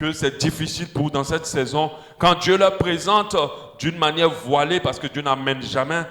que c'est difficile pour dans cette saison, quand Dieu leur présente d'une manière voilée, parce que Dieu n'amène jamais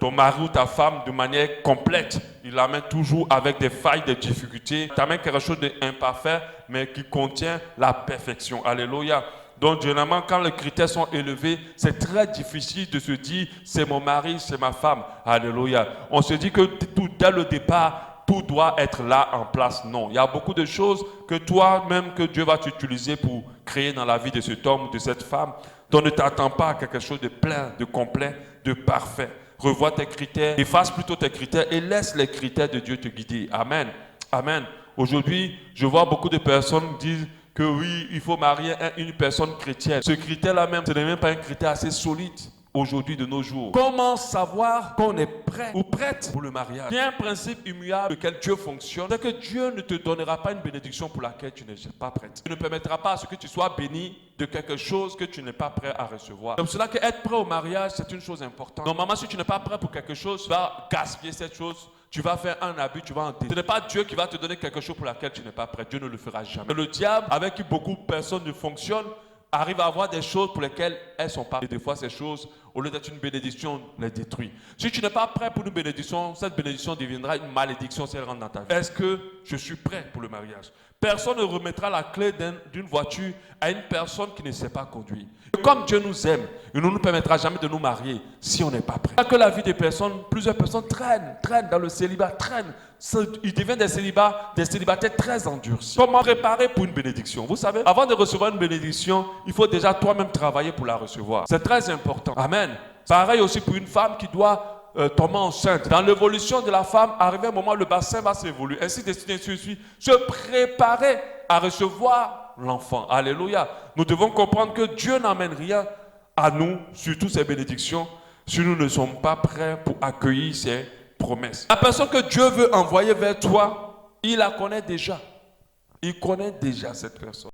ton mari ou ta femme de manière complète. Il l'amène toujours avec des failles, des difficultés. Il t'amène quelque chose d'imparfait, mais qui contient la perfection. Alléluia. Donc, généralement, quand les critères sont élevés, c'est très difficile de se dire, c'est mon mari, c'est ma femme. Alléluia. On se dit que dès le départ, tout doit être là en place. Non, il y a beaucoup de choses que toi-même, que Dieu va t'utiliser pour créer dans la vie de cet homme ou de cette femme. Donc ne t'attends pas à quelque chose de plein, de complet, de parfait. Revois tes critères, efface plutôt tes critères et laisse les critères de Dieu te guider. Amen. Amen. Aujourd'hui, je vois beaucoup de personnes dire que oui, il faut marier une personne chrétienne. Ce critère-là même, ce n'est même pas un critère assez solide aujourd'hui de nos jours. Comment savoir qu'on est prêt ou prête pour le mariage? Il y a un principe immuable lequel Dieu fonctionne, c'est que Dieu ne te donnera pas une bénédiction pour laquelle tu n'es pas prête. Il ne permettra pas à ce que tu sois béni de quelque chose que tu n'es pas prêt à recevoir. C'est pour cela qu'être prêt au mariage, c'est une chose importante. Normalement, si tu n'es pas prêt pour quelque chose, tu vas gaspiller cette chose. Tu vas faire un abus, tu vas en détruire. Ce n'est pas Dieu qui va te donner quelque chose pour laquelle tu n'es pas prêt. Dieu ne le fera jamais. Le diable, avec qui beaucoup de personnes ne fonctionnent, arrive à avoir des choses pour lesquelles elles ne sont pas. Et des fois, ces choses, au lieu d'être une bénédiction, les détruit. Si tu n'es pas prêt pour une bénédiction, cette bénédiction deviendra une malédiction si elle rentre dans ta vie. Est-ce que je suis prêt pour le mariage? Personne ne remettra la clé d'une voiture à une personne qui ne sait pas conduire. Et comme Dieu nous aime, il ne nous permettra jamais de nous marier si on n'est pas prêt. Que la vie des personnes, plusieurs personnes traînent dans le célibat, ils deviennent des célibataires très endurcis. Comment préparer pour une bénédiction? Vous savez, avant de recevoir une bénédiction, il faut déjà toi-même travailler pour la recevoir. C'est très important. Amen. Pareil aussi pour une femme qui doit tomber enceinte. Dans l'évolution de la femme, arrivé un moment, le bassin va s'évoluer. Ainsi de suite, se préparer à recevoir l'enfant. Alléluia. Nous devons comprendre que Dieu n'amène rien à nous, surtout ses bénédictions, si nous ne sommes pas prêts pour accueillir ses promesses. La personne que Dieu veut envoyer vers toi, il la connaît déjà. Il connaît déjà cette personne.